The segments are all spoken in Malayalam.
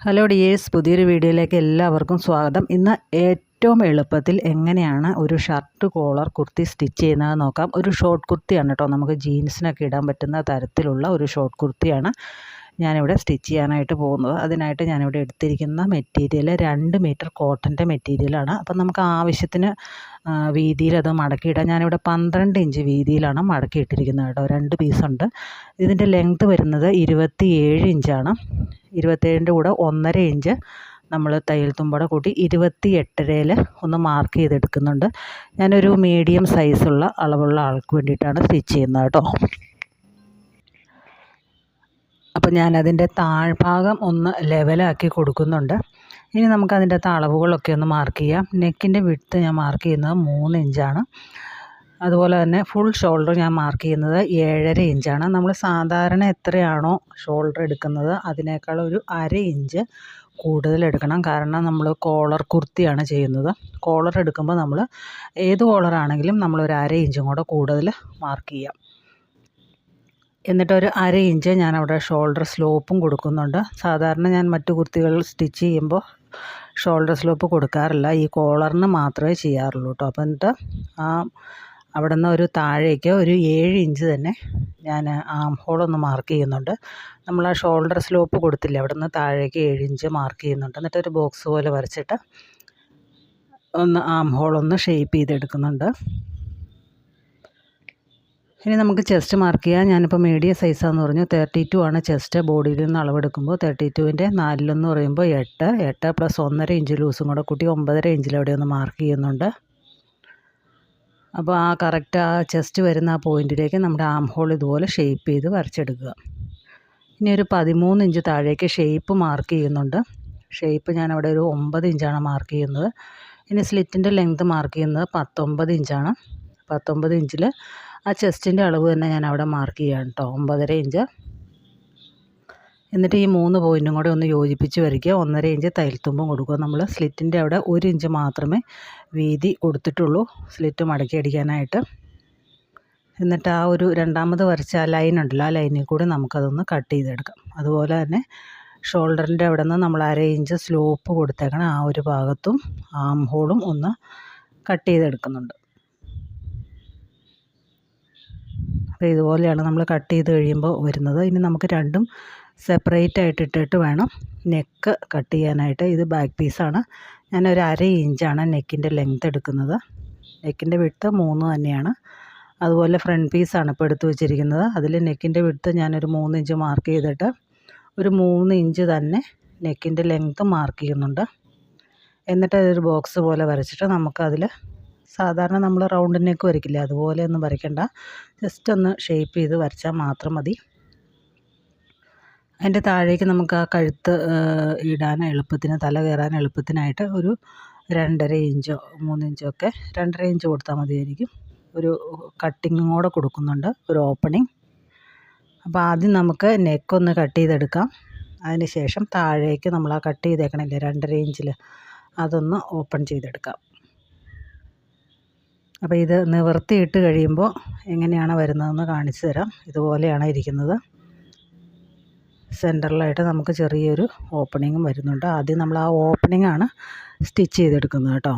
ഹലോ ഡിയേഴ്സ്, പുതിയൊരു വീഡിയോയിലേക്ക് എല്ലാവർക്കും സ്വാഗതം. ഇന്ന് ഏറ്റവും എളുപ്പത്തിൽ എങ്ങനെയാണ് ഒരു ഷർട്ട് കോളർ കുർത്തി സ്റ്റിച്ച് ചെയ്യുന്നത് നോക്കാം. ഒരു ഷോർട്ട് കുർത്തിയാണ് കേട്ടോ, നമുക്ക് ജീൻസിനൊക്കെ ഇടാൻ പറ്റുന്ന തരത്തിലുള്ള ഒരു ഷോർട്ട് കുർത്തിയാണ് ഞാനിവിടെ സ്റ്റിച്ച് ചെയ്യാനായിട്ട് പോകുന്നത്. അതിനായിട്ട് ഞാനിവിടെ എടുത്തിരിക്കുന്ന മെറ്റീരിയൽ 2 മീറ്റർ കോട്ടൻ്റെ മെറ്റീരിയലാണ്. അപ്പം നമുക്ക് ആവശ്യത്തിന് വീതിയിൽ അത് മടക്കിയിടാം. ഞാനിവിടെ 12 ഇഞ്ച് വീതിയിലാണ് മടക്കിയിട്ടിരിക്കുന്നത് കേട്ടോ. 2 പീസുണ്ട്. ഇതിൻ്റെ ലെങ്ത്ത് വരുന്നത് 27 ഇഞ്ചാണ്. 27ൻ്റെ കൂടെ 1.5 ഇഞ്ച് നമ്മൾ തയ്യൽ തുമ്പടെ കൂട്ടി 28.5 ഒന്ന് മാർക്ക് ചെയ്തെടുക്കുന്നുണ്ട്. ഞാനൊരു മീഡിയം സൈസുള്ള അളവുള്ള ആൾക്ക് വേണ്ടിയിട്ടാണ് സ്റ്റിച്ച് ചെയ്യുന്നത് കേട്ടോ. അപ്പോൾ ഞാനതിൻ്റെ താഴ്ഭാഗം ഒന്ന് ലെവലാക്കി കൊടുക്കുന്നുണ്ട്. ഇനി നമുക്കതിൻ്റെ അളവുകളൊക്കെ ഒന്ന് മാർക്ക് ചെയ്യാം. നെക്കിൻ്റെ വിഡ്ത്ത് ഞാൻ മാർക്ക് ചെയ്യുന്നത് 3 ഇഞ്ചാണ്. അതുപോലെ തന്നെ ഫുൾ ഷോൾഡർ ഞാൻ മാർക്ക് ചെയ്യുന്നത് 7.5 ഇഞ്ചാണ്. നമ്മൾ സാധാരണ എത്രയാണോ ഷോൾഡർ എടുക്കുന്നത് അതിനേക്കാൾ ഒരു 1/2 ഇഞ്ച് കൂടുതൽ എടുക്കണം. കാരണം നമ്മൾ കോളർ കുർത്തിയാണ് ചെയ്യുന്നത്. കോളർ എടുക്കുമ്പോൾ നമ്മൾ ഏത് കോളറാണെങ്കിലും നമ്മളൊരു 1/2 ഇഞ്ചും കൂടെ കൂടുതൽ മാർക്ക് ചെയ്യാം. എന്നിട്ടൊരു 1/2 ഇഞ്ച് ഞാൻ അവിടെ ഷോൾഡർ സ്ലോപ്പും കൊടുക്കുന്നുണ്ട്. സാധാരണ ഞാൻ മറ്റു കുർത്തികൾ സ്റ്റിച്ച് ചെയ്യുമ്പോൾ ഷോൾഡർ സ്ലോപ്പ് കൊടുക്കാറില്ല, ഈ കോളറിന് മാത്രമേ ചെയ്യാറുള്ളൂ കേട്ടോ. അപ്പം എന്നിട്ട് അവിടെ നിന്ന് ഒരു താഴേക്ക് ഒരു 7 ഇഞ്ച് തന്നെ ഞാൻ ആം ഹോളൊന്ന് മാർക്ക് ചെയ്യുന്നുണ്ട്. നമ്മൾ ആ ഷോൾഡർ സ്ലോപ്പ് കൊടുത്തില്ലേ, അവിടെ നിന്ന് താഴേക്ക് 7 ഇഞ്ച് മാർക്ക് ചെയ്യുന്നുണ്ട്. എന്നിട്ടൊരു ബോക്സ് പോലെ വരച്ചിട്ട് ഒന്ന് ആം ഹോളൊന്ന് ഷേപ്പ് ചെയ്തെടുക്കുന്നുണ്ട്. ഇനി നമുക്ക് ചെസ്റ്റ് മാർക്ക് ചെയ്യാം. ഞാനിപ്പോൾ മീഡിയം സൈസാന്ന് പറഞ്ഞു. 32 ആണ് ചെസ്റ്റ്. ബോഡിയിൽ നിന്ന് അളവെടുക്കുമ്പോൾ 32ൻ്റെ 4 എന്ന് പറയുമ്പോൾ 8 + 1.5 ഇഞ്ച് ലൂസും കൂടെ കൂട്ടി 9.5 ഇഞ്ചിലവിടെ ഒന്ന് മാർക്ക് ചെയ്യുന്നുണ്ട്. അപ്പോൾ ആ കറക്റ്റ് ആ ചെസ്റ്റ് വരുന്ന ആ പോയിൻറ്റിലേക്ക് നമ്മുടെ ആം ഹോൾ ഇതുപോലെ ഷേപ്പ് ചെയ്ത് വരച്ചെടുക്കുക. ഇനി ഒരു 13 ഇഞ്ച് താഴേക്ക് ഷേപ്പ് മാർക്ക് ചെയ്യുന്നുണ്ട്. ഷേപ്പ് ഞാനവിടെ ഒരു 9 ഇഞ്ചാണ് മാർക്ക് ചെയ്യുന്നത്. ഇനി സ്ലിറ്റിൻ്റെ ലെങ്ത് മാർക്ക് ചെയ്യുന്നത് 19 ഇഞ്ചാണ്. 19 ഇഞ്ചിൽ ആ ചെസ്റ്റിൻ്റെ അളവ് തന്നെ ഞാൻ അവിടെ മാർക്ക് ചെയ്യുകയാണ് കേട്ടോ, 9.5 ഇഞ്ച്. എന്നിട്ട് ഈ 3 പോയിൻറ്റും കൂടെ ഒന്ന് യോജിപ്പിച്ച് വരയ്ക്കുക. 1.5 ഇഞ്ച് തയ്യൽത്തുമ്പും കൊടുക്കുക. നമ്മൾ സ്ലിറ്റിൻ്റെ അവിടെ 1 ഇഞ്ച് മാത്രമേ വീതി കൊടുത്തിട്ടുള്ളൂ സ്ലിറ്റ് മടക്കി അടിക്കാനായിട്ട്. എന്നിട്ട് ആ ഒരു രണ്ടാമത് വരച്ച ആ ലൈൻ ഉണ്ടല്ലോ, ആ ലൈനിൽ കൂടി നമുക്കതൊന്ന് കട്ട് ചെയ്തെടുക്കാം. അതുപോലെ തന്നെ ഷോൾഡറിൻ്റെ അവിടെ നിന്ന് നമ്മൾ 1/2 ഇഞ്ച് സ്ലോപ്പ് കൊടുത്തേക്കണം. ആ ഒരു ഭാഗത്തും ആം ഹോളും ഒന്ന് കട്ട് ചെയ്തെടുക്കുന്നുണ്ട്. അപ്പോൾ ഇതുപോലെയാണ് നമ്മൾ കട്ട് ചെയ്ത് കഴിയുമ്പോൾ വരുന്നത്. ഇനി നമുക്ക് രണ്ടും സെപ്പറേറ്റ് ആയിട്ട് ഇട്ടിട്ട് വേണം നെക്ക് കട്ട് ചെയ്യാനായിട്ട്. ഇത് ബാക്ക് പീസാണ്. ഞാനൊരു 1/2 ഇഞ്ചാണ് നെക്കിൻ്റെ ലെങ്ത്ത് എടുക്കുന്നത്. നെക്കിൻ്റെ വിഡ്ത്ത് 3 തന്നെയാണ്. അതുപോലെ ഫ്രണ്ട് പീസാണ് ഇപ്പോൾ എടുത്ത് വെച്ചിരിക്കുന്നത്. അതിൽ നെക്കിൻ്റെ വിഡ്ത്ത് ഞാനൊരു 3 ഇഞ്ച് മാർക്ക് ചെയ്തിട്ട് ഒരു 3 ഇഞ്ച് തന്നെ നെക്കിൻ്റെ ലെങ്ത്ത് മാർക്ക് ചെയ്യുന്നുണ്ട്. എന്നിട്ട് അതൊരു ബോക്സ് പോലെ വരച്ചിട്ട് നമുക്കതിൽ സാധാരണ നമ്മൾ റൗണ്ട് നെക്ക് വരയ്ക്കില്ലേ, അതുപോലെ ഒന്നും വരയ്ക്കണ്ട, ജസ്റ്റ് ഒന്ന് ഷേപ്പ് ചെയ്ത് വരച്ചാൽ മാത്രം മതി. അതിൻ്റെ താഴേക്ക് നമുക്ക് ആ കഴുത്ത് ഇടാൻ എളുപ്പത്തിന്, തല കയറാൻ എളുപ്പത്തിനായിട്ട് ഒരു 2.5 ഇഞ്ചോ 3 ഇഞ്ചോ ഒക്കെ 2.5 ഇഞ്ച് കൊടുത്താൽ മതിയായിരിക്കും. ഒരു കട്ടിങ്ങും കൂടെ കൊടുക്കുന്നുണ്ട്, ഒരു ഓപ്പണിങ്. അപ്പോൾ ആദ്യം നമുക്ക് നെക്കൊന്ന് കട്ട് ചെയ്തെടുക്കാം. അതിന് ശേഷം താഴേക്ക് നമ്മൾ ആ കട്ട് ചെയ്തേക്കണില്ലേ 2.5 ഇഞ്ചിൽ, അതൊന്ന് ഓപ്പൺ ചെയ്തെടുക്കാം. അപ്പോൾ ഇത് നിവർത്തിയിട്ട് കഴിയുമ്പോൾ എങ്ങനെയാണ് വരുന്നതെന്ന് കാണിച്ചു തരാം. ഇതുപോലെയാണ് ഇരിക്കുന്നത്. സെൻറ്ററിലായിട്ട് നമുക്ക് ചെറിയൊരു ഓപ്പണിങ്ങും വരുന്നുണ്ട്. ആദ്യം നമ്മൾ ആ ഓപ്പണിങ്ങാണ് സ്റ്റിച്ച് ചെയ്തെടുക്കുന്നത് കേട്ടോ.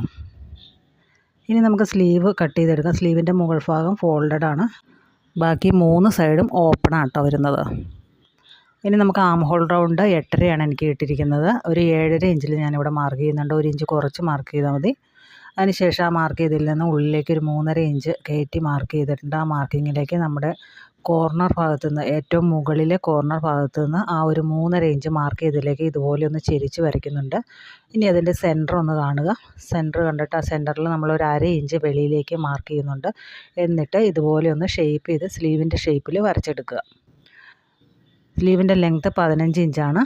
ഇനി നമുക്ക് സ്ലീവ് കട്ട് ചെയ്തെടുക്കാം. സ്ലീവിൻ്റെ മുകൾ ഭാഗം ഫോൾഡഡ് ആണ്, ബാക്കി 3 സൈഡും ഓപ്പണാണ് കേട്ടോ വരുന്നത്. ഇനി നമുക്ക് ആം ഹോൾ റൗണ്ട് 8.5 എനിക്ക് കിട്ടിയിരിക്കുന്നത്. ഒരു 7.5 ഇഞ്ചിൽ ഞാനിവിടെ മാർക്ക് ചെയ്യുന്നുണ്ട്. 1 ഇഞ്ച് കുറച്ച് മാർക്ക് ചെയ്താൽ മതി. അതിനുശേഷം ആ മാർക്ക് ചെയ്തതിൽ നിന്ന് ഉള്ളിലേക്ക് ഒരു 3.5 ഇഞ്ച് കയറ്റി മാർക്ക് ചെയ്തിട്ടുണ്ട്. ആ മാർക്കിങ്ങിലേക്ക് നമ്മുടെ കോർണർ ഭാഗത്തു നിന്ന്, ഏറ്റവും മുകളിലെ കോർണർ ഭാഗത്തു നിന്ന് ആ ഒരു 3.5 ഇഞ്ച് മാർക്ക് ചെയ്തതിലേക്ക് ഇതുപോലെ ഒന്ന് ചെരിച്ച് വരയ്ക്കുന്നുണ്ട്. ഇനി അതിൻ്റെ സെൻറ്റർ ഒന്ന് കാണുക. സെൻറ്റർ കണ്ടിട്ട് ആ സെൻറ്ററിൽ നമ്മളൊരു 1/2 ഇഞ്ച് വെളിയിലേക്ക് മാർക്ക് ചെയ്യുന്നുണ്ട്. എന്നിട്ട് ഇതുപോലെ ഒന്ന് ഷേപ്പ് ചെയ്ത് സ്ലീവിൻ്റെ ഷേപ്പിൽ വരച്ചെടുക്കുക. സ്ലീവിൻ്റെ ലെങ്ത്ത് 15 ഇഞ്ചാണ്.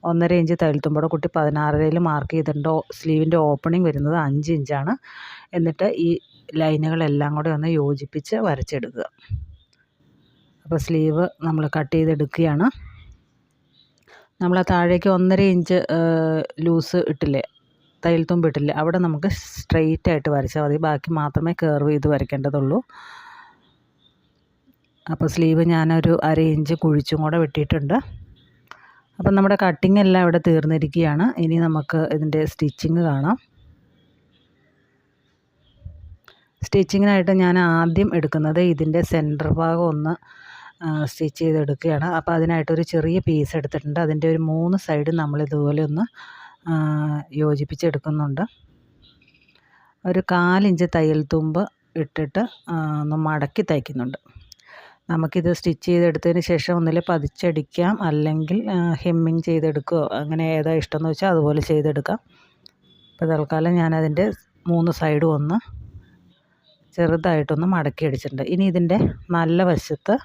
1.5 ഇഞ്ച് തയ്യൽത്തുമ്പടെ കൂട്ടി 16.5 മാർക്ക് ചെയ്തിട്ടുണ്ട്. സ്ലീവിൻ്റെ ഓപ്പണിങ് വരുന്നത് 5 ഇഞ്ചാണ്. എന്നിട്ട് ഈ ലൈനുകളെല്ലാം കൂടെ ഒന്ന് യോജിപ്പിച്ച് വരച്ചെടുക്കുക. അപ്പോൾ സ്ലീവ് നമ്മൾ കട്ട് ചെയ്തെടുക്കുകയാണ്. നമ്മൾ ആ താഴേക്ക് 1.5 ഇഞ്ച് ലൂസ് ഇട്ടില്ലേ, തയ്യൽത്തുമ്പ് ഇട്ടില്ലേ, അവിടെ നമുക്ക് സ്ട്രെയിറ്റ് ആയിട്ട് വരച്ചാൽ മതി. ബാക്കി മാത്രമേ കർവ് ചെയ്ത് വരയ്ക്കേണ്ടതുള്ളൂ. അപ്പോൾ സ്ലീവ് ഞാനൊരു 1/2 ഇഞ്ച് കുഴിച്ചും കൂടെ വെട്ടിയിട്ടുണ്ട്. അപ്പം നമ്മുടെ കട്ടിങ് എല്ലാം ഇവിടെ തീർന്നിരിക്കുകയാണ്. ഇനി നമുക്ക് ഇതിൻ്റെ സ്റ്റിച്ചിങ് കാണാം. സ്റ്റിച്ചിങ്ങിനായിട്ട് ഞാൻ ആദ്യം എടുക്കുന്നത് ഇതിൻ്റെ സെൻറ്റർ ഭാഗം ഒന്ന് സ്റ്റിച്ച് ചെയ്തെടുക്കുകയാണ്. അപ്പോൾ അതിനായിട്ടൊരു ചെറിയ പീസ് എടുത്തിട്ടുണ്ട്. അതിൻ്റെ ഒരു 3 സൈഡ് നമ്മളിതുപോലെ ഒന്ന് യോജിപ്പിച്ചെടുക്കുന്നുണ്ട്. ഒരു 4 ഇഞ്ച് തയ്യൽ തുമ്പ് ഇട്ടിട്ട് ഒന്ന് മടക്കി തയ്ക്കുന്നുണ്ട്. നമുക്കിത് സ്റ്റിച്ച് ചെയ്തെടുത്തതിന് ശേഷം ഒന്നിൽ പതിച്ചടിക്കാം, അല്ലെങ്കിൽ ഹെമ്മിങ് ചെയ്തെടുക്കുകയോ അങ്ങനെ ഏതാ ഇഷ്ടമെന്ന് വെച്ചാൽ അതുപോലെ ചെയ്തെടുക്കാം. ഇപ്പോൾ തൽക്കാലം ഞാനതിൻ്റെ 3 സൈഡും ഒന്ന് ചെറുതായിട്ടൊന്ന് മടക്കി അടിച്ചിട്ടുണ്ട്. ഇനി ഇതിൻ്റെ നല്ല വശത്ത്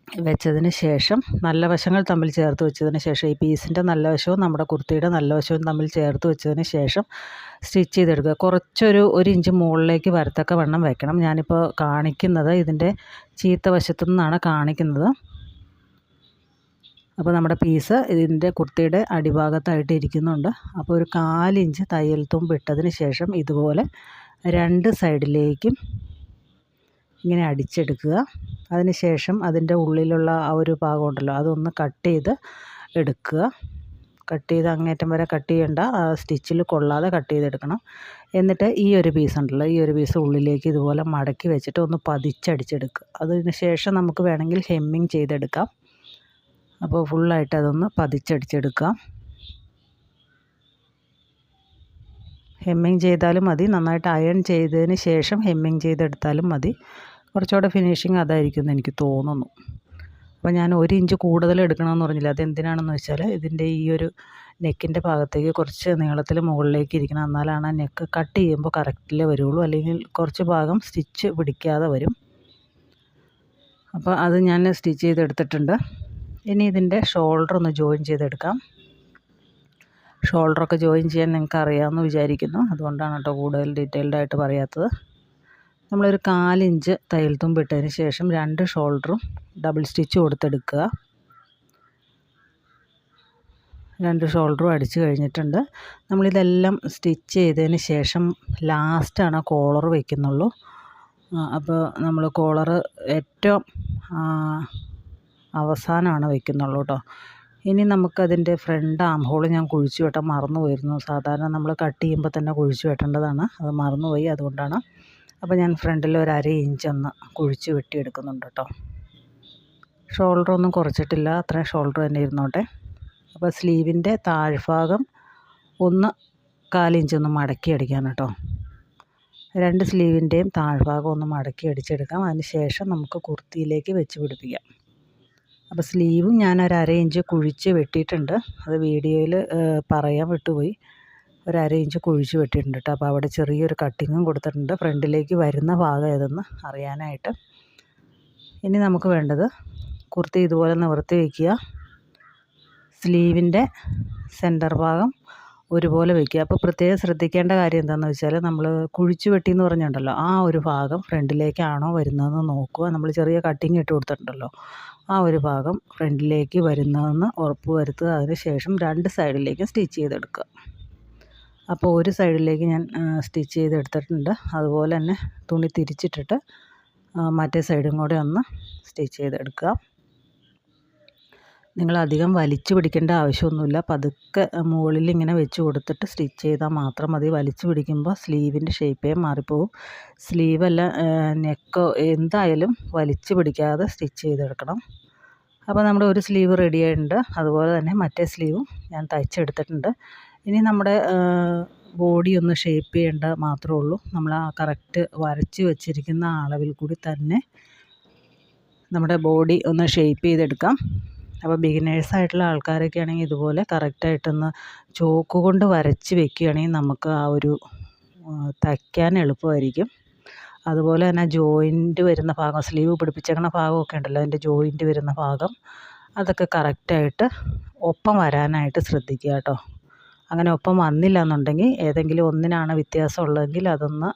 വെച്ചതിന് ശേഷം, നല്ല വശങ്ങൾ തമ്മിൽ ചേർത്ത് വെച്ചതിന് ശേഷം, ഈ പീസിൻ്റെ നല്ല വശവും നമ്മുടെ കുർത്തിയുടെ നല്ല വശവും തമ്മിൽ ചേർത്ത് വെച്ചതിന് ശേഷം സ്റ്റിച്ച് ചെയ്തെടുക്കുക. കുറച്ചൊരു 1 ഇഞ്ച് മുകളിലേക്ക് വരത്തക്ക വണ്ണം വെക്കണം. ഞാനിപ്പോൾ കാണിക്കുന്നത് ഇതിൻ്റെ ചീത്ത വശത്തു നിന്നാണ് കാണിക്കുന്നത്. അപ്പോൾ നമ്മുടെ പീസ് ഇതിൻ്റെ കുർത്തിയുടെ അടിഭാഗത്തായിട്ട് ഇരിക്കുന്നുണ്ട്. അപ്പോൾ ഒരു 4 ഇഞ്ച് തയ്യൽ തുമ്പ് ഇട്ടതിന് ശേഷം ഇതുപോലെ 2 സൈഡിലേക്കും ഇങ്ങനെ അടിച്ചെടുക്കുക. അതിന് ശേഷം അതിൻ്റെ ഉള്ളിലുള്ള ആ ഒരു ഭാഗം ഉണ്ടല്ലോ, അതൊന്ന് കട്ട് ചെയ്ത് എടുക്കുക. കട്ട് ചെയ്ത് അങ്ങേറ്റം വരെ കട്ട് ചെയ്യേണ്ട, സ്റ്റിച്ചിൽ കൊള്ളാതെ കട്ട് ചെയ്തെടുക്കണം. എന്നിട്ട് ഈ ഒരു പീസ് ഉണ്ടല്ലോ, ഈ ഒരു പീസ് ഉള്ളിലേക്ക് ഇതുപോലെ മടക്കി വെച്ചിട്ട് ഒന്ന് പതിച്ചടിച്ചെടുക്കുക. അതിന് ശേഷം നമുക്ക് വേണമെങ്കിൽ ഹെമ്മിങ് ചെയ്തെടുക്കാം. അപ്പോൾ ഫുള്ളായിട്ട് അതൊന്ന് പതിച്ചടിച്ചെടുക്കാം. ഹെമ്മിങ് ചെയ്താലും മതി, നന്നായിട്ട് അയൺ ചെയ്തതിന് ശേഷം ഹെമ്മിങ് ചെയ്തെടുത്താലും മതി. കുറച്ചുകൂടെ ഫിനിഷിങ് അതായിരിക്കും എന്ന് എനിക്ക് തോന്നുന്നു. അപ്പോൾ ഞാൻ 1 ഇഞ്ച് കൂടുതൽ എടുക്കണമെന്ന് പറഞ്ഞില്ല. അതെന്തിനാണെന്ന് വെച്ചാൽ ഇതിൻ്റെ ഈ ഒരു നെക്കിൻ്റെ ഭാഗത്തേക്ക് കുറച്ച് നീളത്തിൽ മുകളിലേക്ക് ഇരിക്കണം. എന്നാലാണ് ആ നെക്ക് കട്ട് ചെയ്യുമ്പോൾ കറക്റ്റിൽ വരുള്ളൂ, അല്ലെങ്കിൽ കുറച്ച് ഭാഗം സ്റ്റിച്ച് പിടിക്കാതെ വരും. അപ്പോൾ അത് ഞാൻ സ്റ്റിച്ച് ചെയ്തെടുത്തിട്ടുണ്ട്. ഇനി ഇതിൻ്റെ ഷോൾഡർ ഒന്ന് ജോയിൻ ചെയ്തെടുക്കാം. ഷോൾഡറൊക്കെ ജോയിൻ ചെയ്യാൻ നിങ്ങൾക്ക് അറിയാമെന്ന് വിചാരിക്കുന്നു. അതുകൊണ്ടാണ് കേട്ടോ കൂടുതൽ ഡീറ്റെയിൽഡായിട്ട് പറയാത്തത്. നമ്മളൊരു 4 ഇഞ്ച് തയ്യൽ തുമ്പ് ഇട്ടതിന് ശേഷം 2 ഷോൾഡറും ഡബിൾ സ്റ്റിച്ച് കൊടുത്തെടുക്കുക. 2 ഷോൾഡറും അടിച്ച് കഴിഞ്ഞിട്ടുണ്ട്. നമ്മളിതെല്ലാം സ്റ്റിച്ച് ചെയ്തതിന് ശേഷം ലാസ്റ്റാണ് കോളർ വയ്ക്കുന്നുള്ളൂ. അപ്പോൾ നമ്മൾ കോളർ ഏറ്റവും അവസാനമാണ് വയ്ക്കുന്നുള്ളൂ കേട്ടോ. ഇനി നമുക്കതിൻ്റെ ഫ്രണ്ട് ആം ഹോൾ ഞാൻ കുഴിച്ചു വെട്ടാൻ മറന്നു പോയിരുന്നു. സാധാരണ നമ്മൾ കട്ട് ചെയ്യുമ്പോൾ തന്നെ കുഴിച്ചു വെട്ടേണ്ടതാണ്, അത് മറന്നുപോയി, അതുകൊണ്ടാണ്. അപ്പോൾ ഞാൻ ഫ്രണ്ടിൽ ഒരു 1/2 ഇഞ്ച് ഒന്ന് കുഴിച്ച് വെട്ടിയെടുക്കുന്നുണ്ട് കേട്ടോ. ഷോൾഡറൊന്നും കുറച്ചിട്ടില്ല, അത്രയും ഷോൾഡർ തന്നെ ഇരുന്നോട്ടെ. അപ്പോൾ സ്ലീവിൻ്റെ താഴ്ഭാഗം ഒന്ന് 1/4 ഇഞ്ചൊന്ന് മടക്കി അടിക്കാം കേട്ടോ. 2 സ്ലീവിൻ്റെയും താഴ്ഭാഗം ഒന്ന് മടക്കി അടിച്ചെടുക്കാം. അതിന് ശേഷം നമുക്ക് കുർത്തിയിലേക്ക് വെച്ച് പിടിപ്പിക്കാം. അപ്പോൾ സ്ലീവും ഞാൻ ഒരു 1/2 ഇഞ്ച് കുഴിച്ച് വെട്ടിയിട്ടുണ്ട്. അത് വീഡിയോയിൽ പറയാൻ വിട്ടുപോയി. ഒരു 1/2 ഇഞ്ച് കുഴിച്ച് വെട്ടിയിട്ടുണ്ട് കേട്ടോ. അപ്പോൾ അവിടെ ചെറിയൊരു കട്ടിങ്ങും കൊടുത്തിട്ടുണ്ട്, ഫ്രണ്ടിലേക്ക് വരുന്ന ഭാഗം ഏതെന്ന് അറിയാനായിട്ട്. ഇനി നമുക്ക് വേണ്ടത് കുർത്തി ഇതുപോലെ നിവർത്തി വയ്ക്കുക. സ്ലീവിൻ്റെ സെൻറ്റർ ഭാഗം ഒരുപോലെ വയ്ക്കുക. അപ്പോൾ പ്രത്യേകം ശ്രദ്ധിക്കേണ്ട കാര്യം എന്താണെന്ന് വെച്ചാൽ, നമ്മൾ കുഴിച്ച് വെട്ടി എന്ന് പറഞ്ഞിട്ടുണ്ടല്ലോ, ആ ഒരു ഭാഗം ഫ്രണ്ടിലേക്കാണോ വരുന്നതെന്ന് നോക്കുക. നമ്മൾ ചെറിയ കട്ടിങ് ഇട്ട് കൊടുത്തിട്ടുണ്ടല്ലോ, ആ ഒരു ഭാഗം ഫ്രണ്ടിലേക്ക് വരുന്നതെന്ന് ഉറപ്പ് വരുത്തുക. അതിന് ശേഷം 2 സൈഡിലേക്കും സ്റ്റിച്ച് ചെയ്തെടുക്കുക. അപ്പോൾ ഒരു സൈഡിലേക്ക് ഞാൻ സ്റ്റിച്ച് ചെയ്തെടുത്തിട്ടുണ്ട്. അതുപോലെ തന്നെ തുണി തിരിച്ചിട്ടിട്ട് മറ്റേ സൈഡും കൂടെ ഒന്ന് സ്റ്റിച്ച് ചെയ്തെടുക്കുക. നിങ്ങളധികം വലിച്ചു പിടിക്കേണ്ട ആവശ്യമൊന്നുമില്ല. പതുക്കെ മുകളിൽ ഇങ്ങനെ വെച്ച് കൊടുത്തിട്ട് സ്റ്റിച്ച് ചെയ്താൽ മാത്രം മതി. വലിച്ചു പിടിക്കുമ്പോൾ സ്ലീവിൻ്റെ ഷേപ്പേ മാറിപ്പോവും. സ്ലീവല്ല നെക്കോ എന്തായാലും വലിച്ചു പിടിക്കാതെ സ്റ്റിച്ച് ചെയ്തെടുക്കണം. അപ്പോൾ നമ്മുടെ ഒരു സ്ലീവ് റെഡി ആയിട്ടുണ്ട്. അതുപോലെ തന്നെ മറ്റേ സ്ലീവും ഞാൻ തയ്ച്ചെടുത്തിട്ടുണ്ട്. ഇനി നമ്മുടെ ബോഡി ഒന്ന് ഷേപ്പ് ചെയ്യേണ്ട മാത്രമേ ഉള്ളൂ. നമ്മൾ ആ കറക്റ്റ് വരച്ച് വെച്ചിരിക്കുന്ന അളവിൽ കൂടി തന്നെ നമ്മുടെ ബോഡി ഒന്ന് ഷേപ്പ് ചെയ്തെടുക്കാം. അപ്പോൾ ബിഗിനേഴ്സായിട്ടുള്ള ആൾക്കാരൊക്കെ ആണെങ്കിൽ ഇതുപോലെ കറക്റ്റായിട്ടൊന്ന് ചോക്ക് കൊണ്ട് വരച്ച് വെക്കുകയാണെങ്കിൽ നമുക്ക് ആ ഒരു തയ്ക്കാൻ എളുപ്പമായിരിക്കും. അതുപോലെ തന്നെ ജോയിൻറ്റ് വരുന്ന ഭാഗം, സ്ലീവ് പിടിപ്പിച്ചേക്കണ ഭാഗമൊക്കെ ഉണ്ടല്ലോ, അതിൻ്റെ ജോയിൻറ്റ് വരുന്ന ഭാഗം, അതൊക്കെ കറക്റ്റായിട്ട് ഒപ്പം വരാനായിട്ട് ശ്രദ്ധിക്കുക കേട്ടോ. അങ്ങനെ ഒപ്പം വന്നില്ല എന്നുണ്ടെങ്കിൽ, ഏതെങ്കിലും ഒന്നിനാണ് വ്യത്യാസം ഉള്ളതെങ്കിൽ അതൊന്ന്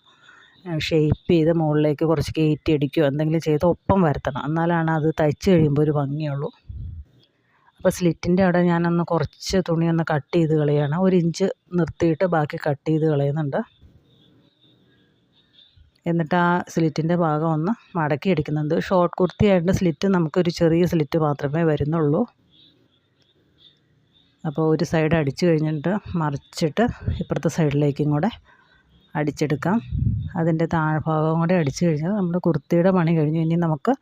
ഷേപ്പ് ചെയ്ത് മുകളിലേക്ക് കുറച്ച് കയറ്റി അടിക്കുകയോ എന്തെങ്കിലും ചെയ്ത് ഒപ്പം വരുത്തണം. എന്നാലാണ് അത് തയ്ച്ച് കഴിയുമ്പോൾ ഒരു ഭംഗിയുള്ളൂ. അപ്പോൾ സ്ലിറ്റിൻ്റെ അവിടെ ഞാനൊന്ന് കുറച്ച് തുണിയൊന്ന് കട്ട് ചെയ്ത് കളയാണ്. 1 ഇഞ്ച് നിർത്തിയിട്ട് ബാക്കി കട്ട് ചെയ്ത് കളയുന്നുണ്ട്. എന്നിട്ട് ആ സ്ലിറ്റിൻ്റെ ഭാഗം ഒന്ന് മടക്കി അടിക്കുന്നുണ്ട്. ഷോർട്ട് കുർത്തി ആയിട്ട് സ്ലിറ്റ് നമുക്കൊരു ചെറിയ സ്ലിറ്റ് മാത്രമേ വരുന്നുള്ളൂ. അപ്പോൾ ഒരു സൈഡ് അടിച്ചു കഴിഞ്ഞിട്ട് മറിച്ചിട്ട് ഇപ്പുറത്തെ സൈഡിലേക്കും കൂടെ അടിച്ചെടുക്കാം. അതിൻ്റെ താഴ്ഭാഗം കൂടെ അടിച്ചു കഴിഞ്ഞാൽ നമ്മുടെ കുർത്തിയുടെ പണി കഴിഞ്ഞു. ഇനി നമുക്ക്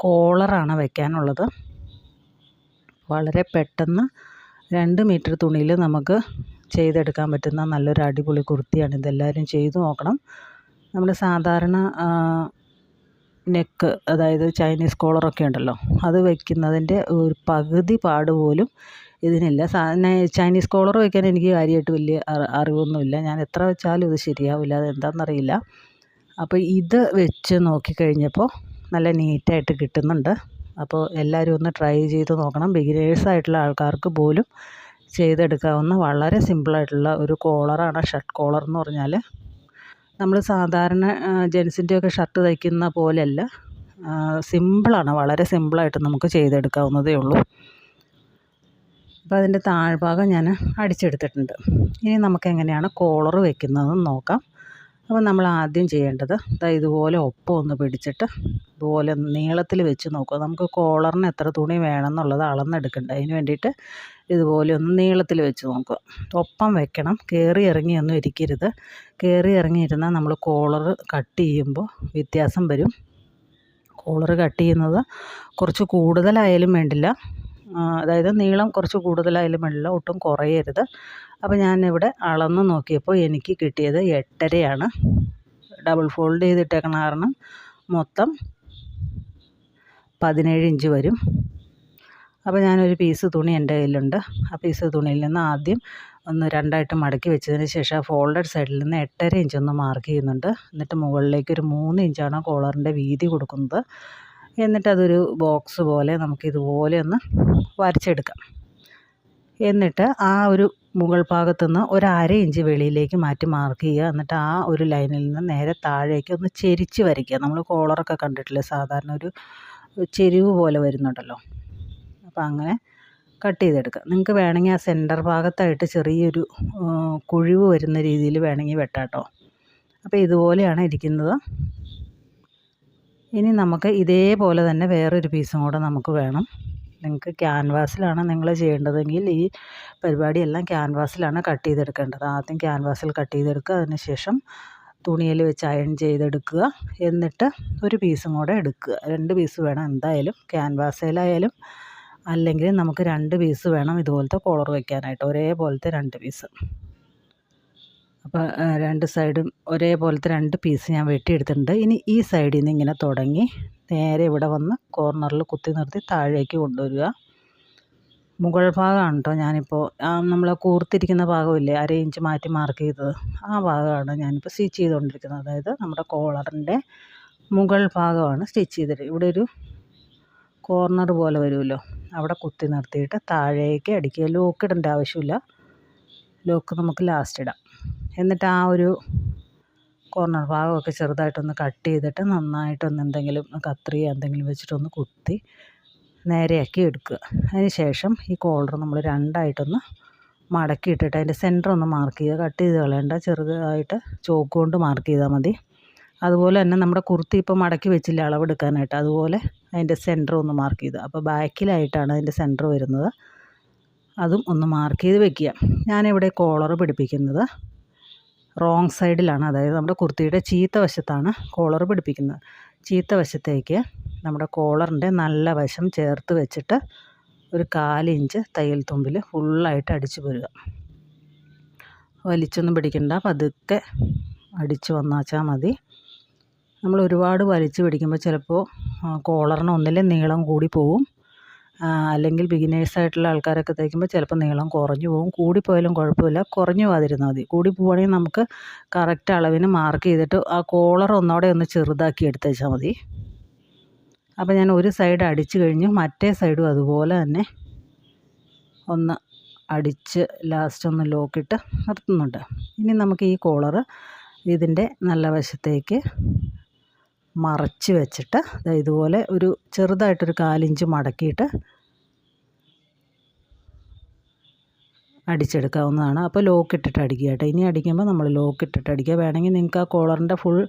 കോളറാണ് വയ്ക്കാനുള്ളത്. വളരെ പെട്ടെന്ന് 2 മീറ്റർ തുണിയിൽ നമുക്ക് ചെയ്തെടുക്കാൻ പറ്റുന്ന നല്ലൊരു അടിപൊളി കുർത്തിയാണ്. ഇതെല്ലാവരും ചെയ്തു നോക്കണം. നമ്മൾ സാധാരണ നെക്ക്, അതായത് ചൈനീസ് കോളറൊക്കെ ഉണ്ടല്ലോ, അത് വയ്ക്കുന്നതിൻ്റെ ഒരു പകുതി പാട് പോലും ഇതിനില്ല. ചൈനീസ് കോളർ വയ്ക്കാൻ എനിക്ക് കാര്യമായിട്ട് വലിയ അറിവൊന്നുമില്ല. ഞാൻ എത്ര വെച്ചാലും ഇത് ശരിയാവില്ല. അതെന്താണെന്നറിയില്ല. അപ്പോൾ ഇത് വെച്ച് നോക്കിക്കഴിഞ്ഞപ്പോൾ നല്ല നീറ്റായിട്ട് കിട്ടുന്നുണ്ട്. അപ്പോൾ എല്ലാവരും ഒന്ന് ട്രൈ ചെയ്ത് നോക്കണം. ബിഗിനേഴ്സായിട്ടുള്ള ആൾക്കാർക്ക് പോലും ചെയ്തെടുക്കാവുന്ന വളരെ സിമ്പിളായിട്ടുള്ള ഒരു കോളറാണ് ഷർട്ട് കോളർ എന്ന് പറഞ്ഞാൽ. നമ്മൾ സാധാരണ ജെൻസിൻ്റെയൊക്കെ ഷർട്ട് തയ്ക്കുന്ന പോലെയല്ല, സിമ്പിളാണ്. വളരെ സിമ്പിളായിട്ട് നമുക്ക് ചെയ്തെടുക്കാവുന്നതേ ഉള്ളൂ. അപ്പോൾ അതിൻ്റെ താഴ്ഭാഗം ഞാൻ അടിച്ചെടുത്തിട്ടുണ്ട്. ഇനി നമുക്ക് എങ്ങനെയാണ് കോളർ വെക്കുന്നതെന്ന് നോക്കാം. അപ്പോൾ നമ്മൾ ആദ്യം ചെയ്യേണ്ടത് ഇതുപോലെ ഒപ്പം ഒന്ന് പിടിച്ചിട്ട് ഇതുപോലെ നീളത്തിൽ വെച്ച് നോക്കുക. നമുക്ക് കോളറിന് എത്ര തുണി വേണമെന്നുള്ളത് അളന്നെടുക്കണ്ട. അതിന് വേണ്ടിയിട്ട് ഇതുപോലെ ഒന്ന് നീളത്തിൽ വെച്ച് നോക്കുക. ഒപ്പം വെക്കണം. കയറി ഇറങ്ങിയൊന്നും ഇരിക്കരുത്. കയറി ഇറങ്ങിയിരുന്നാൽ നമ്മൾ കോളർ കട്ട് ചെയ്യുമ്പോൾ വ്യത്യാസം വരും. കോളർ കട്ട് ചെയ്യുന്നത് കുറച്ച് കൂടുതലായാലും വേണ്ടില്ല, അതായത് നീളം കുറച്ച് കൂടുതലായാലും വേണ്ടില്ല, ഒട്ടും കുറയരുത്. അപ്പോൾ ഞാനിവിടെ അളന്ന് നോക്കിയപ്പോൾ എനിക്ക് കിട്ടിയത് 8.5 ഡബിൾ ഫോൾഡ് ചെയ്തിട്ടേക്കണ കാരണം മൊത്തം 17 ഇഞ്ച് വരും. അപ്പോൾ ഞാനൊരു പീസ് തുണി എൻ്റെ കയ്യിലുണ്ട്. ആ പീസ് തുണിയിൽ നിന്ന് ആദ്യം ഒന്ന് രണ്ടായിട്ട് മടക്കി വെച്ചതിന് ശേഷം ഫോൾഡഡ് സൈഡിൽ നിന്ന് 8.5 ഇഞ്ച് ഒന്ന് മാർക്ക് ചെയ്യുന്നുണ്ട്. എന്നിട്ട് മുകളിലേക്ക് ഒരു 3 ഇഞ്ചാണ് കോളറിൻ്റെ വീതി കൊടുക്കുന്നത്. എന്നിട്ടതൊരു ബോക്സ് പോലെ നമുക്കിതുപോലെ ഒന്ന് വരച്ചെടുക്കാം. എന്നിട്ട് ആ ഒരു മുകൾ ഭാഗത്തുനിന്ന് ഒരു 1/2 ഇഞ്ച് വെളിയിലേക്ക് മാറ്റി മാർക്ക് ചെയ്യുക. എന്നിട്ട് ആ ഒരു ലൈനിൽ നിന്ന് നേരെ താഴേക്ക് ഒന്ന് ചെരിച്ച് വരയ്ക്കുക. നമ്മൾ കോളറൊക്കെ കണ്ടിട്ടില്ലേ, സാധാരണ ഒരു ചെരിവ് പോലെ വരുന്നുണ്ടല്ലോ. അപ്പോൾ അങ്ങനെ കട്ട് ചെയ്തെടുക്കുക. നിങ്ങൾക്ക് വേണമെങ്കിൽ ആ സെൻറ്റർ ഭാഗത്തായിട്ട് ചെറിയൊരു കുഴിവ് വരുന്ന രീതിയിൽ വേണമെങ്കിൽ വെട്ടാം കേട്ടോ. അപ്പോൾ ഇതുപോലെയാണ് ഇരിക്കുന്നത്. ഇനി നമുക്ക് ഇതേപോലെ തന്നെ വേറൊരു പീസും കൂടെ നമുക്ക് വേണം. നിങ്ങൾക്ക് ക്യാൻവാസിലാണ് നിങ്ങൾ ചെയ്യേണ്ടതെങ്കിൽ ഈ പരിപാടിയെല്ലാം ക്യാൻവാസിലാണ് കട്ട് ചെയ്തെടുക്കേണ്ടത്. ആദ്യം ക്യാൻവാസിൽ കട്ട് ചെയ്തെടുക്കുക. അതിനുശേഷം തുണിയിൽ വെച്ച് അയൺ ചെയ്തെടുക്കുക. എന്നിട്ട് ഒരു പീസും കൂടെ എടുക്കുക. 2 പീസ് വേണം എന്തായാലും. ക്യാൻവാസിലായാലും അല്ലെങ്കിൽ നമുക്ക് 2 പീസ് വേണം ഇതുപോലത്തെ കോളർ വയ്ക്കാനായിട്ട്. ഒരേപോലത്തെ 2 പീസ്. അപ്പോൾ 2 സൈഡും ഒരേപോലത്തെ 2 പീസ് ഞാൻ വെട്ടിയെടുത്തിട്ടുണ്ട്. ഇനി ഈ സൈഡിൽ നിന്ന് ഇങ്ങനെ തുടങ്ങി നേരെ ഇവിടെ വന്ന് കോർണറിൽ കുത്തി നിർത്തി താഴേക്ക് കൊണ്ടുവരിക. മുകൾ ഭാഗമാണ് കേട്ടോ ഞാനിപ്പോൾ നമ്മൾ കൂർത്തിരിക്കുന്ന ഭാഗമില്ലേ, 1/2 ഇഞ്ച് മാറ്റി മാർക്ക് ചെയ്തത്, ആ ഭാഗമാണ് ഞാനിപ്പോൾ സ്റ്റിച്ച് ചെയ്തുകൊണ്ടിരിക്കുന്നത്. അതായത് നമ്മുടെ കോളറിൻ്റെ മുകൾ ഭാഗമാണ് സ്റ്റിച്ച് ചെയ്തിട്ട് ഇവിടെ ഒരു കോർണർ പോലെ വരുമല്ലോ, അവിടെ കുത്തി നിർത്തിയിട്ട് താഴേക്ക് അടിക്കുക. ലോക്ക് ഇടേണ്ട ആവശ്യമില്ല. ലോക്ക് നമുക്ക് ലാസ്റ്റ് ഇടാം. എന്നിട്ട് ആ ഒരു കോർണർ ഭാഗമൊക്കെ ചെറുതായിട്ടൊന്ന് കട്ട് ചെയ്തിട്ട് നന്നായിട്ടൊന്ന് എന്തെങ്കിലും കത്രിക എന്തെങ്കിലും വെച്ചിട്ടൊന്ന് കുത്തി നേരെയാക്കി എടുക്കുക. അതിന് ശേഷം ഈ കോളർ നമ്മൾ രണ്ടായിട്ടൊന്ന് മടക്കിയിട്ടിട്ട് അതിൻ്റെ സെൻറ്റർ ഒന്ന് മാർക്ക് ചെയ്യുക. കട്ട് ചെയ്ത് കളയേണ്ട, ചെറുതായിട്ട് ചോക്ക് കൊണ്ട് മാർക്ക് ചെയ്താൽ മതി. അതുപോലെ തന്നെ നമ്മുടെ കുർത്തി ഇപ്പോൾ മടക്കി വെച്ചില്ല അളവെടുക്കാനായിട്ട്, അതുപോലെ അതിൻ്റെ സെൻറ്റർ ഒന്ന് മാർക്ക് ചെയ്ത്, അപ്പോൾ ബാക്കിലായിട്ടാണ് അതിൻ്റെ സെൻറ്റർ വരുന്നത്. അതും ഒന്ന് മാർക്ക് ചെയ്ത് വെക്കുക. ഞാനിവിടെ കോളർ പിടിപ്പിക്കുന്നത് റോങ് സൈഡിലാണ്, അതായത് നമ്മുടെ കുർത്തിയുടെ ചീത്ത വശത്താണ് കോളർ പിടിപ്പിക്കുന്നത്. ചീത്ത വശത്തേക്ക് നമ്മുടെ കോളറിൻ്റെ നല്ല വശം ചേർത്ത് വെച്ചിട്ട് ഒരു 1/4 ഇഞ്ച് തയ്യൽ തുമ്പിൽ ഫുള്ളായിട്ട് അടിച്ചു പോരുക. വലിച്ചൊന്നും പിടിക്കണ്ട, പതുക്കെ അടിച്ചു വന്നാച്ചാൽ മതി. നമ്മൾ ഒരുപാട് വലിച്ചു പിടിക്കുമ്പോൾ ചിലപ്പോൾ കോളറിന് ഒന്നിലെ നീളം കൂടി പോവും, അല്ലെങ്കിൽ ബിഗിനേഴ്സായിട്ടുള്ള ആൾക്കാരൊക്കെ തയ്ക്കുമ്പോൾ ചിലപ്പോൾ നീളം കുറഞ്ഞു പോകും. കൂടിപ്പോയാലും കുഴപ്പമില്ല, കുറഞ്ഞു പോകാതിരുന്നാൽ മതി. കൂടി പോവുകയാണെങ്കിൽ നമുക്ക് കറക്റ്റ് അളവിന് മാർക്ക് ചെയ്തിട്ട് ആ കോളർ ഒന്നോടെ ഒന്ന് ചെറുതാക്കി എടുത്ത് വെച്ചാൽ മതി. അപ്പോൾ ഞാൻ ഒരു സൈഡ് അടിച്ചു കഴിഞ്ഞ് മറ്റേ സൈഡും അതുപോലെ തന്നെ ഒന്ന് അടിച്ച് ലാസ്റ്റ് ഒന്ന് ലോക്കിട്ട് നിർത്തുന്നുണ്ട്. ഇനി നമുക്ക് ഈ കോളർ ഇതിൻ്റെ നല്ല വശത്തേക്ക് മറച്ച് വെച്ചിട്ട് ഇതുപോലെ ഒരു ചെറുതായിട്ടൊരു 1/4 ഇഞ്ച് മടക്കിയിട്ട് അടിച്ചെടുക്കാവുന്നതാണ്. അപ്പോൾ ലോക്കിട്ടിട്ട് അടിക്കുക കേട്ടോ. ഇനി അടിക്കുമ്പോൾ നമ്മൾ ലോക്കിട്ടിട്ട് അടിക്കുക. വേണമെങ്കിൽ നിങ്ങൾക്ക് ആ കോളറിൻ്റെ ഫുൾ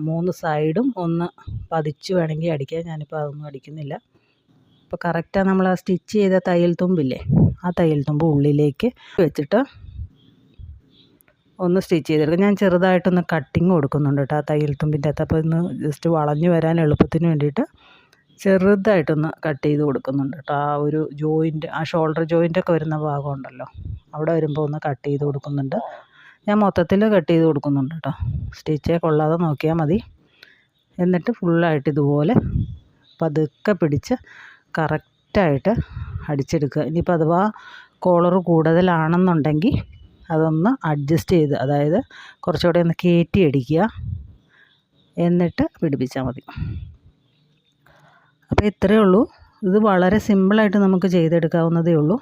3 സൈഡും ഒന്ന് പതിച്ച് വേണമെങ്കിൽ അടിക്കുക. ഞാനിപ്പോൾ അതൊന്നും അടിക്കുന്നില്ല. അപ്പോൾ കറക്റ്റാണ് നമ്മൾ ആ സ്റ്റിച്ച് ചെയ്ത തയ്യൽ തുമ്പില്ലേ, ആ തയ്യൽ തുമ്പ് ഉള്ളിലേക്ക് വെച്ചിട്ട് ഒന്ന് സ്റ്റിച്ച് ചെയ്തെടുക്കുക. ഞാൻ ചെറുതായിട്ടൊന്ന് കട്ടിങ് കൊടുക്കുന്നുണ്ട് കേട്ടോ ആ തയ്യൽ തുമ്പിൻ്റെ അകത്ത്. അപ്പോൾ ഇന്ന് ജസ്റ്റ് വളഞ്ഞു വരാൻ എളുപ്പത്തിന് വേണ്ടിയിട്ട് ചെറുതായിട്ടൊന്ന് കട്ട് ചെയ്ത് കൊടുക്കുന്നുണ്ട് കേട്ടോ. ആ ഒരു ജോയിൻറ്റ്, ആ ഷോൾഡർ ജോയിൻ്റൊക്കെ വരുന്ന ഭാഗമുണ്ടല്ലോ, അവിടെ വരുമ്പോൾ ഒന്ന് കട്ട് ചെയ്ത് കൊടുക്കുന്നുണ്ട്. ഞാൻ മൊത്തത്തിൽ കട്ട് ചെയ്ത് കൊടുക്കുന്നുണ്ട് കേട്ടോ. സ്റ്റിച്ചേ കൊള്ളാതെ നോക്കിയാൽ മതി. എന്നിട്ട് ഫുള്ളായിട്ട് ഇതുപോലെ പതുക്കെ പിടിച്ച് കറക്റ്റായിട്ട് അടിച്ചെടുക്കുക. ഇനിയിപ്പോൾ അഥവാ കോളർ കൂടുതലാണെന്നുണ്ടെങ്കിൽ അതൊന്ന് അഡ്ജസ്റ്റ് ചെയ്ത്, അതായത് കുറച്ചുകൂടെ ഒന്ന് കയറ്റി അടിക്കുക, എന്നിട്ട് പിടിപ്പിച്ചാൽ മതി. അപ്പോൾ ഇത്രയേ ഉള്ളൂ. ഇത് വളരെ സിമ്പിളായിട്ട് നമുക്ക് ചെയ്തെടുക്കാവുന്നതേ ഉള്ളൂ.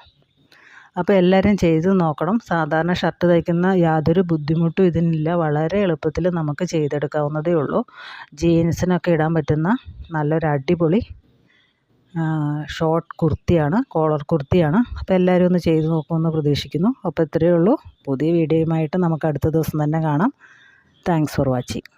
അപ്പോൾ എല്ലാവരും ചെയ്ത് നോക്കണം. സാധാരണ ഷർട്ട് തയ്ക്കുന്ന യാതൊരു ബുദ്ധിമുട്ടും ഇതിനില്ല. വളരെ എളുപ്പത്തിൽ നമുക്ക് ചെയ്തെടുക്കാവുന്നതേ ഉള്ളൂ. ജീൻസിനൊക്കെ ഇടാൻ പറ്റുന്ന നല്ലൊരു അടിപൊളി ഷോർട്ട് കുർത്തിയാണ്, കോളർ കുർത്തിയാണ്. അപ്പോൾ എല്ലാവരും ഒന്ന് ചെയ്ത് നോക്കുമെന്ന് പ്രതീക്ഷിക്കുന്നു. അപ്പോൾ ഇത്രയേ ഉള്ളൂ. പുതിയ വീഡിയോയുമായിട്ട് നമുക്ക് അടുത്ത ദിവസം തന്നെ കാണാം. Thanks for watching.